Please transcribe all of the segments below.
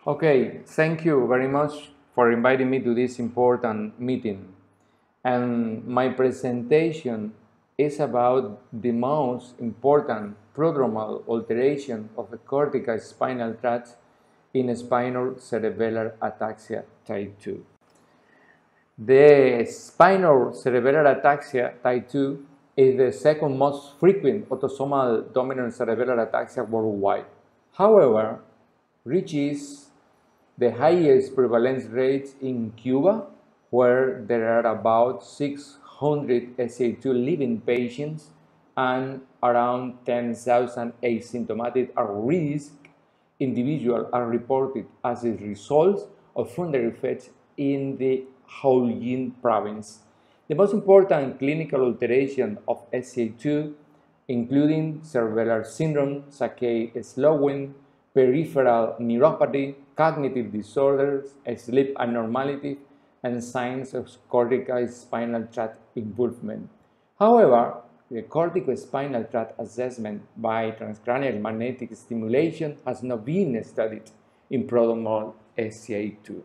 Okay, thank you very much for inviting me to this important meeting. And my presentation is about the most important prodromal alteration of the cortical spinal tract in spinocerebellar ataxia type 2. The spinocerebellar ataxia type 2 is the second most frequent autosomal dominant cerebellar ataxia worldwide. However, reaches the highest prevalence rates in Cuba, where there are about 600 SCA2 living patients and around 10,000 asymptomatic at risk individuals are reported as a result of fundal effects in the Holguín province. The most important clinical alteration of SCA2, including cerebellar syndrome, saccade slowing, peripheral neuropathy, cognitive disorders, sleep abnormality, and signs of cortical spinal tract involvement. However, the corticospinal tract assessment by transcranial magnetic stimulation has not been studied in prodromal SCA2.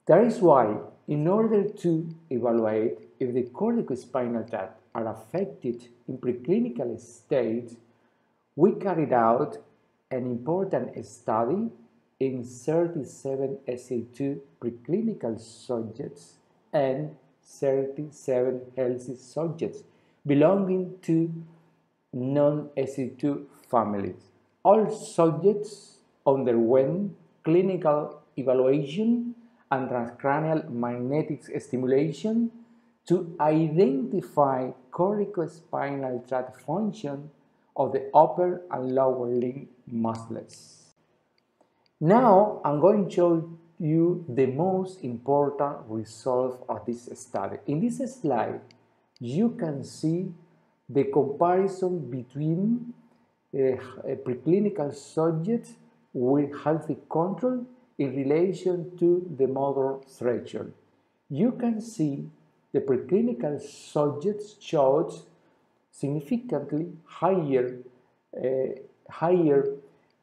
That is why, in order to evaluate if the corticospinal tract are affected in preclinical stage, we carried out an important study in 37 SCA2 preclinical subjects and 37 healthy subjects belonging to non-SCA2 families. All subjects underwent clinical evaluation and transcranial magnetic stimulation to identify corticospinal tract function of the upper and lower limb muscles. Now I'm going to show you the most important results of this study. In this slide, you can see the comparison between preclinical subjects with healthy control in relation to the motor threshold. You can see the preclinical subjects showed significantly higher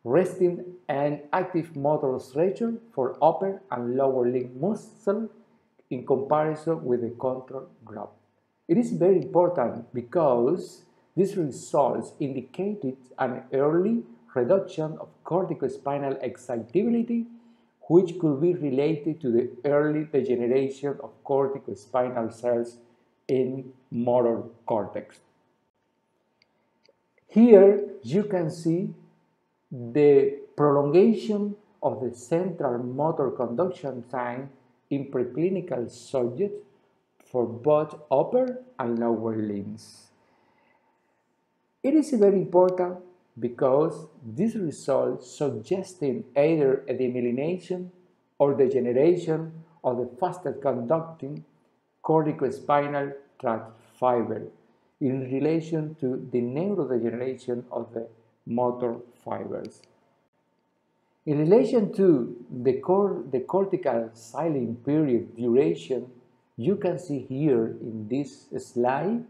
resting and active motor threshold for upper and lower limb muscle in comparison with the control group. It is very important because these results indicated an early reduction of corticospinal excitability, which could be related to the early degeneration of corticospinal cells in motor cortex. Here you can see the prolongation of the central motor conduction time in preclinical subjects for both upper and lower limbs. It is very important because these results suggesting either a demyelination or degeneration of the faster conducting corticospinal tract fiber in relation to the neurodegeneration of the motor fibers. In relation to the cortical silent period duration, you can see here in this slide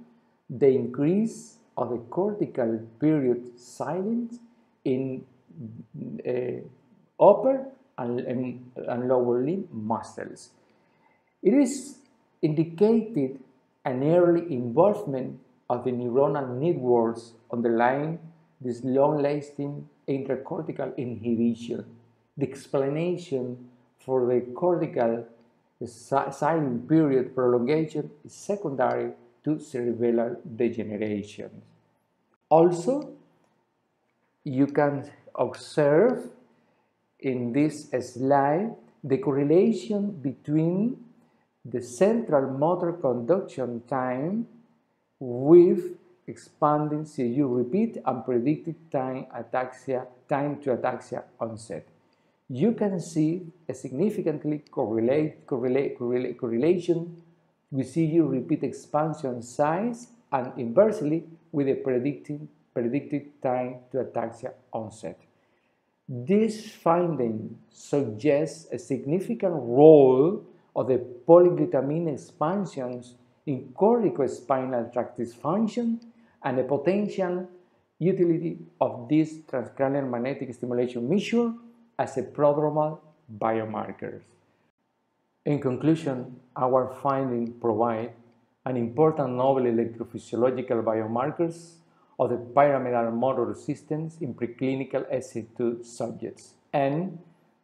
the increase of the cortical period silence in upper and lower limb muscles. It is indicated an early involvement of the neuronal networks underlying this long-lasting intracortical inhibition. The explanation for the cortical silent period prolongation is secondary to cerebellar degeneration. Also, you can observe in this slide the correlation between the central motor conduction time with expanding CU repeat and predicted time to ataxia onset. You can see a significantly correlation with CU repeat expansion size and inversely with the predicted time to ataxia onset. This finding suggests a significant role of the polyglutamine expansions in corticospinal tract dysfunction and a potential utility of this transcranial magnetic stimulation measure as a prodromal biomarkers. In conclusion, our findings provide an important novel electrophysiological biomarkers of the pyramidal motor systems in preclinical SC2 subjects, and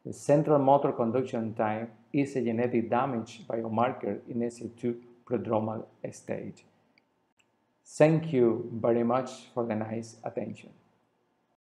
the central motor conduction time is a genetic damage biomarker in SC2 prodromal stage. Thank you very much for the nice attention.